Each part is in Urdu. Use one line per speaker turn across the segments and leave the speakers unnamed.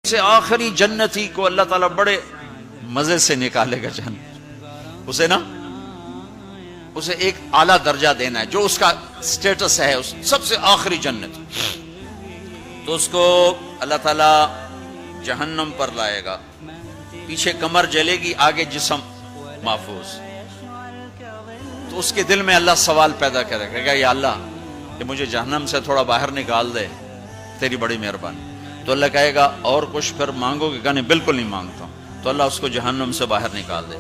سے آخری جنتی کو اللہ تعالیٰ بڑے مزے سے نکالے گا جنت، اسے ایک اعلیٰ درجہ دینا ہے جو اس کا سٹیٹس ہے، اس سب سے آخری جنت، تو اس کو اللہ تعالیٰ جہنم پر لائے گا، پیچھے کمر جلے گی، آگے جسم محفوظ، تو اس کے دل میں اللہ سوال پیدا کرے گا، یا اللہ کہ مجھے جہنم سے تھوڑا باہر نکال دے، تیری بڑی مہربانی۔ تو اللہ کہے گا اور کچھ پھر مانگو گے؟ کہنے بالکل نہیں مانگتا ہوں۔ تو اللہ اس کو جہنم سے باہر نکال دے،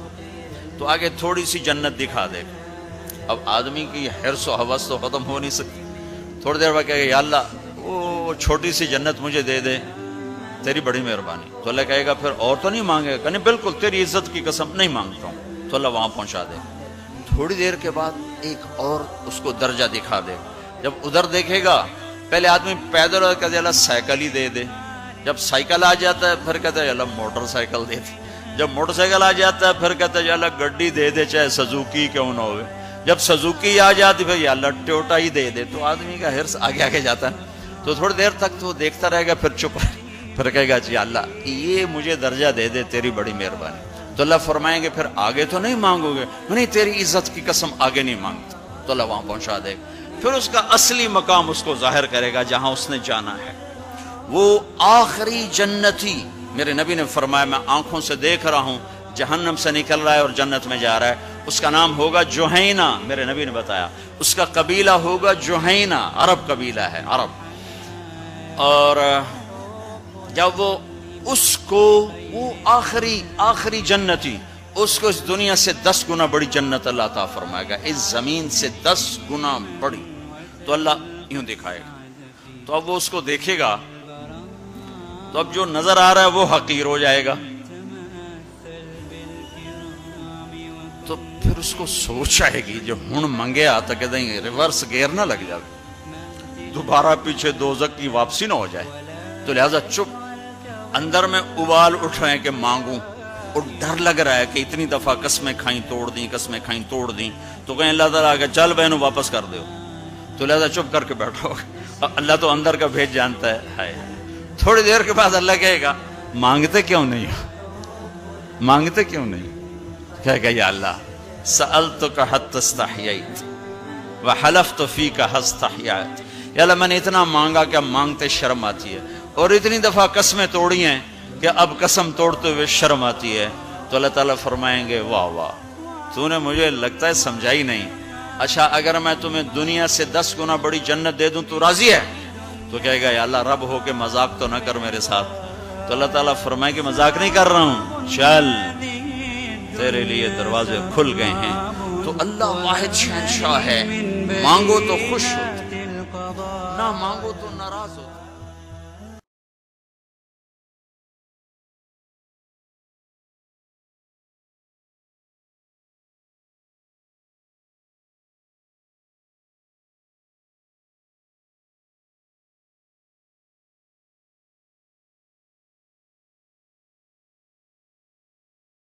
تو آگے تھوڑی سی جنت دکھا دے گا۔ اب آدمی کی حرص و حوث تو ختم ہو نہیں سکتی، تھوڑی دیر بعد کہے گا یا اللہ وہ چھوٹی سی جنت مجھے دے دے، تیری بڑی مہربانی۔ تو اللہ کہے گا پھر اور تو نہیں مانگے گا؟ کہنے بالکل تیری عزت کی قسم نہیں مانگتا ہوں۔ تو اللہ وہاں پہنچا دے گا۔ تھوڑی دیر کے بعد ایک اور اس کو درجہ دکھا دے گا۔ جب ادھر دیکھے گا، پہلے آدمی پیدل کہتے اللہ سائیکل ہی دے دے، جب سائیکل آ جاتا ہے پھر کہتا ہے اللہ موٹر سائیکل دے دے، جب موٹر سائیکل آ جاتا ہے پھر کہتا ہے اللہ گڈی دے دے چاہے سزوکی کیوں نہ ہوئے، جب سزوکی آ جاتی پھر یا اللہ ٹوٹا ہی دے دے۔ تو آدمی کا حرص آگے آگے جاتا ہے، تو تھوڑی دیر تک تو دیکھتا رہے گا، پھر چپ پھر کہے گا جی اللہ یہ مجھے درجہ دے دے، تیری بڑی مہربانی۔ تو اللہ فرمائیں گے پھر آگے تو نہیں مانگو گے؟ نہیں تیری عزت کی قسم آگے نہیں مانگتا۔ تو اللہ وہاں پہنچا دے گا، پھر اس کا اصلی مقام اس کو ظاہر کرے گا جہاں اس نے جانا ہے۔ وہ آخری جنتی، میرے نبی نے فرمایا میں آنکھوں سے دیکھ رہا ہوں، جہنم سے نکل رہا ہے اور جنت میں جا رہا ہے، اس کا نام ہوگا جوہینہ۔ میرے نبی نے بتایا اس کا قبیلہ ہوگا جوہینہ، عرب قبیلہ ہے، عرب۔ اور جب وہ اس کو وہ آخری جنتی، اس کو اس دنیا سے 10 گنا بڑی جنت اللہ عطا فرمائے گا، اس زمین سے 10 گنا بڑی۔ تو اللہ یوں دکھائے گا، تو اب وہ اس کو دیکھے گا، تو اب جو نظر آ رہا ہے وہ حقیر ہو جائے گا۔ تو پھر اس کو سوچ آئے گی جو ہن منگے آتا کہ دیں ریورس گیئر نہ لگ جائے، دوبارہ پیچھے دوزخ کی واپسی نہ ہو جائے۔ تو لہذا چپ، اندر میں ابال اٹھ رہے ہیں کہ مانگوں، اور ڈر لگ رہا ہے کہ اتنی دفعہ قسمیں کھائیں توڑ دیں، قسمیں کھائیں توڑ دیں، تو کہیں اللہ تعالیٰ آگے چل بہنوں واپس کر دو۔ تو لہذا چپ کر کے بیٹھو، اللہ تو اندر کا بھیج جانتا ہے۔ ہائے تھوڑی دیر کے بعد اللہ کہے گا مانگتے کیوں نہیں ہو؟ مانگتے کیوں نہیں؟ کہے گا یا اللہ سألتک حتی استحییت وحلفت فیک حتی استحییت، یا اللہ میں نے اتنا مانگا کہ اب مانگتے شرم آتی ہے، اور اتنی دفعہ قسمیں توڑی ہیں کہ اب قسم توڑتے ہوئے شرم آتی ہے۔ تو اللہ تعالیٰ فرمائیں گے واہ واہ تو نے مجھے لگتا ہے سمجھائی نہیں، اچھا اگر میں تمہیں دنیا سے 10 گنا بڑی جنت دے دوں تو راضی ہے؟ تو کہے گا یا اللہ رب ہو کے مذاق تو نہ کر میرے ساتھ۔ تو اللہ تعالیٰ فرمائے کہ مذاق نہیں کر رہا ہوں، چل تیرے لیے دروازے کھل گئے ہیں۔ تو اللہ واحد شہنشاہ ہے، مانگو تو خوش ہوتا، نہ مانگو تو ناراض ہوتا۔